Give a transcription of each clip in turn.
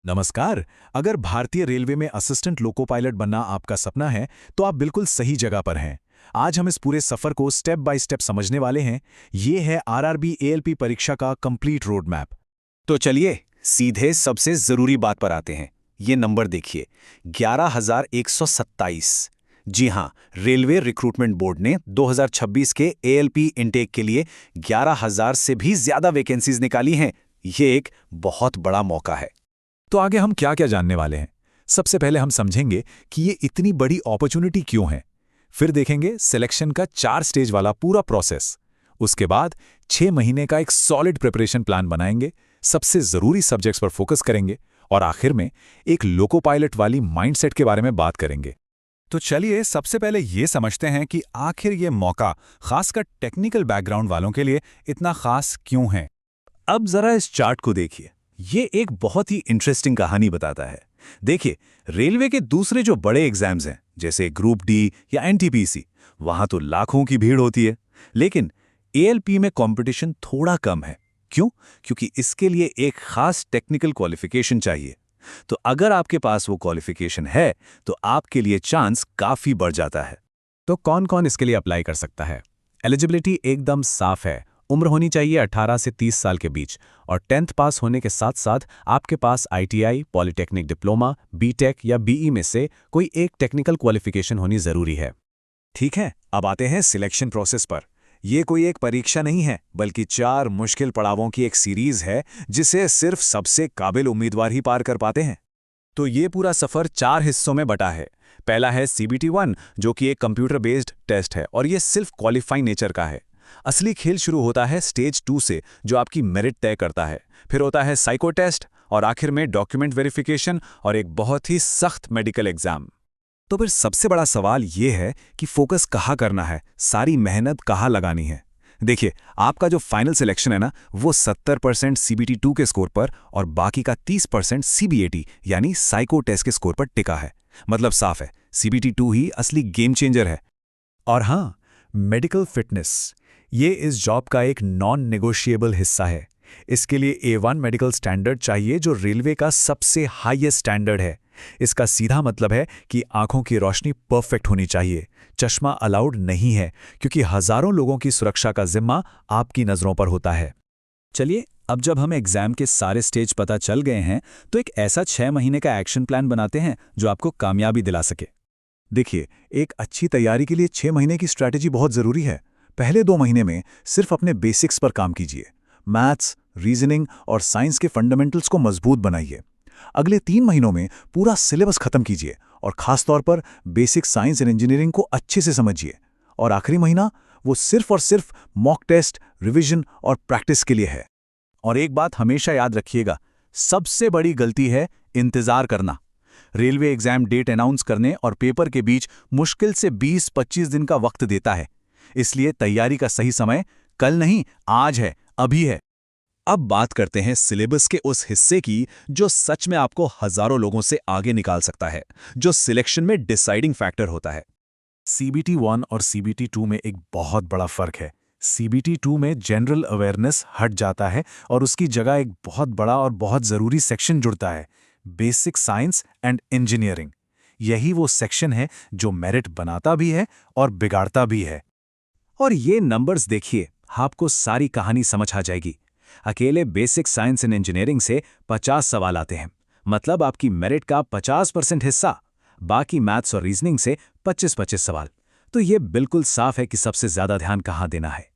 नमस्कार। अगर भारतीय रेलवे में असिस्टेंट लोको पायलट बनना आपका सपना है, तो आप बिल्कुल सही जगह पर हैं। आज हम इस पूरे सफर को स्टेप बाय स्टेप समझने वाले हैं। ये है आरआरबी एएलपी परीक्षा का कंप्लीट रोड मैप। तो चलिए सीधे सबसे जरूरी बात पर आते हैं। ये नंबर देखिए, 11,127। जी हाँ, रेलवे रिक्रूटमेंट बोर्ड ने 2026 के एएलपी इनटेक के लिए 11,000 से भी ज्यादा वैकेंसीज निकाली हैं। ये एक बहुत बड़ा मौका है। तो आगे हम क्या क्या जानने वाले हैं? सबसे पहले हम समझेंगे कि ये इतनी बड़ी अपॉर्चुनिटी क्यों है। फिर देखेंगे सिलेक्शन का 4 स्टेज वाला पूरा प्रोसेस। उसके बाद 6 महीने का एक सॉलिड प्रिपरेशन प्लान बनाएंगे, सबसे जरूरी सब्जेक्ट्स पर फोकस करेंगे और आखिर में एक लोको पायलट वाली माइंडसेट के बारे में बात करेंगे। तो चलिए सबसे पहले ये समझते हैं कि आखिर ये मौका खासकर टेक्निकल बैकग्राउंड वालों के लिए इतना खास क्यों है। अब जरा इस चार्ट को देखिए, ये एक बहुत ही इंटरेस्टिंग कहानी बताता है। देखिए, रेलवे के दूसरे जो बड़े एग्जाम्स हैं, जैसे ग्रुप डी या एनटीपीसी, वहां तो लाखों की भीड़ होती है, लेकिन एएलपी में कंपटीशन थोड़ा कम है। क्यों? क्योंकि इसके लिए एक खास टेक्निकल क्वालिफिकेशन चाहिए। तो अगर आपके पास वो क्वालिफिकेशन है, तो आपके लिए चांस काफी बढ़ जाता है। तो कौन कौन इसके लिए अप्लाई कर सकता है? एलिजिबिलिटी एकदम साफ है। उम्र होनी चाहिए 18 से 30 साल के बीच और 10th पास होने के साथ साथ आपके पास आईटीआई, पॉलिटेक्निक डिप्लोमा, बीटेक या बीई में से कोई एक टेक्निकल क्वालिफिकेशन होनी जरूरी है। ठीक है, अब आते हैं सिलेक्शन प्रोसेस पर। ये कोई एक परीक्षा नहीं है, बल्कि 4 मुश्किल पड़ावों की एक सीरीज है जिसे सिर्फ सबसे काबिल उम्मीदवार ही पार कर पाते हैं। तो ये पूरा सफर 4 हिस्सों में बटा है। पहला है CBT-1, जो कि एक कंप्यूटर बेस्ड टेस्ट है और ये सिर्फ क्वालिफाइंग नेचर का है। असली खेल शुरू होता है स्टेज 2 से, जो आपकी मेरिट तय करता है। फिर होता है साइको टेस्ट और आखिर में डॉक्यूमेंट वेरिफिकेशन और एक बहुत ही सख्त मेडिकल एग्जाम। तो फिर सबसे बड़ा सवाल ये है कि फोकस कहाँ करना है, सारी मेहनत कहाँ लगानी है। देखिए, आपका जो फाइनल सिलेक्शन है ना, वो 70% CBT-2 के स्कोर पर और बाकी का 30% CBAT यानी साइको टेस्ट के स्कोर पर टिका है। मतलब साफ है, CBT-2 ही असली गेम चेंजर है। और हाँ, मेडिकल फिटनेस, ये इस जॉब का एक नॉन नेगोशिएबल हिस्सा है। इसके लिए A1 मेडिकल स्टैंडर्ड चाहिए, जो रेलवे का सबसे हाईएस्ट स्टैंडर्ड है। इसका सीधा मतलब है कि आंखों की रोशनी परफेक्ट होनी चाहिए। चश्मा अलाउड नहीं है, क्योंकि हजारों लोगों की सुरक्षा का जिम्मा आपकी नजरों पर होता है। चलिए, अब जब हम एग्जाम के सारे स्टेज पता चल गए हैं, तो एक ऐसा 6 महीने का एक्शन प्लान बनाते हैं जो आपको कामयाबी दिला सके। देखिए, एक अच्छी तैयारी के लिए 6 महीने की स्ट्रैटेजी बहुत जरूरी है। पहले 2 महीने में सिर्फ अपने बेसिक्स पर काम कीजिए। मैथ्स, रीजनिंग और साइंस के फंडामेंटल्स को मजबूत बनाइए। अगले 3 महीनों में पूरा सिलेबस खत्म कीजिए और खासतौर पर बेसिक साइंस एंड इंजीनियरिंग को अच्छे से समझिए। और आखिरी महीना वो सिर्फ और सिर्फ मॉक टेस्ट, रिवीजन और प्रैक्टिस के लिए है। और एक बात हमेशा याद रखिएगा, सबसे बड़ी गलती है इंतजार करना। रेलवे एग्जाम डेट अनाउंस करने और पेपर के बीच मुश्किल से 20-25 दिन का वक्त देता है। इसलिए तैयारी का सही समय कल नहीं, आज है, अभी है। अब बात करते हैं सिलेबस के उस हिस्से की जो सच में आपको हजारों लोगों से आगे निकाल सकता है, जो सिलेक्शन में डिसाइडिंग फैक्टर होता है। CBT-1 और CBT-2 में एक बहुत बड़ा फर्क है। CBT-2 में जनरल अवेयरनेस हट जाता है और उसकी जगह एक बहुत बड़ा और बहुत ज़रूरी सेक्शन जुड़ता है, बेसिक साइंस एंड इंजीनियरिंग। यही वो सेक्शन है जो मेरिट बनाता भी है और बिगाड़ता भी है। और ये नंबर्स देखिए, आपको सारी कहानी समझ आ जाएगी। अकेले बेसिक साइंस एंड इंजीनियरिंग से 50 सवाल आते हैं, मतलब आपकी मेरिट का 50% हिस्सा। बाकी मैथ्स और रीजनिंग से 25-25 सवाल। तो ये बिल्कुल साफ है कि सबसे ज्यादा ध्यान कहाँ देना है।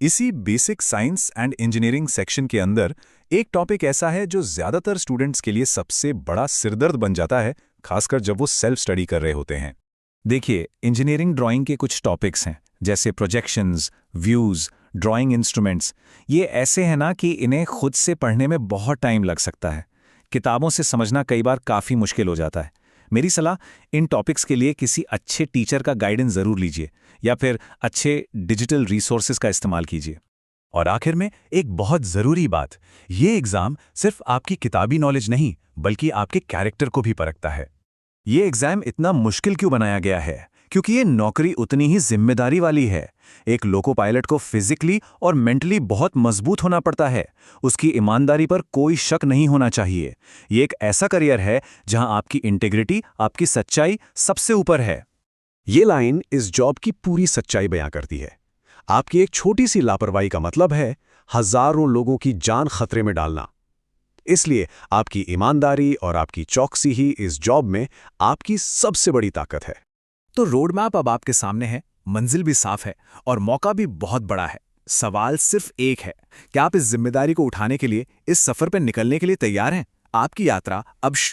इसी basic science and engineering section के अंदर एक टॉपिक ऐसा है जो ज्यादातर स्टूडेंट्स के लिए सबसे बड़ा सिरदर्द बन जाता है, खासकर जब वो सेल्फ स्टडी कर रहे होते हैं। देखिए, इंजीनियरिंग ड्राइंग के कुछ टॉपिक्स हैं, जैसे प्रोजेक्शंस, व्यूज, ड्राइंग इंस्ट्रूमेंट्स। ये ऐसे हैं ना कि इन्हें खुद से पढ़ने में बहुत टाइम लग सकता है। किताबों से समझना कई बार काफ़ी मुश्किल हो जाता है। मेरी सलाह, इन टॉपिक्स के लिए किसी अच्छे टीचर का गाइडेंस ज़रूर लीजिए या फिर अच्छे डिजिटल रिसोर्सेज का इस्तेमाल कीजिए। और आखिर में एक बहुत ज़रूरी बात, ये एग्ज़ाम सिर्फ आपकी किताबी नॉलेज नहीं, बल्कि आपके कैरेक्टर को भी परखता है। ये एग्ज़ाम इतना मुश्किल क्यों बनाया गया है? क्योंकि ये नौकरी उतनी ही जिम्मेदारी वाली है। एक लोको पायलट को फिजिकली और मेंटली बहुत मजबूत होना पड़ता है। उसकी ईमानदारी पर कोई शक नहीं होना चाहिए। ये एक ऐसा करियर है जहां आपकी इंटीग्रिटी, आपकी सच्चाई सबसे ऊपर है। ये लाइन इस जॉब की पूरी सच्चाई बयां करती है। आपकी एक छोटी सी लापरवाही का मतलब है हजारों लोगों की जान खतरे में डालना। इसलिए आपकी ईमानदारी और आपकी चौकसी ही इस जॉब में आपकी सबसे बड़ी ताकत है। तो रोड मैप अब आपके सामने है, मंजिल भी साफ है और मौका भी बहुत बड़ा है। सवाल सिर्फ एक है, क्या आप इस जिम्मेदारी को उठाने के लिए, इस सफर पर निकलने के लिए तैयार हैं? आपकी यात्रा अब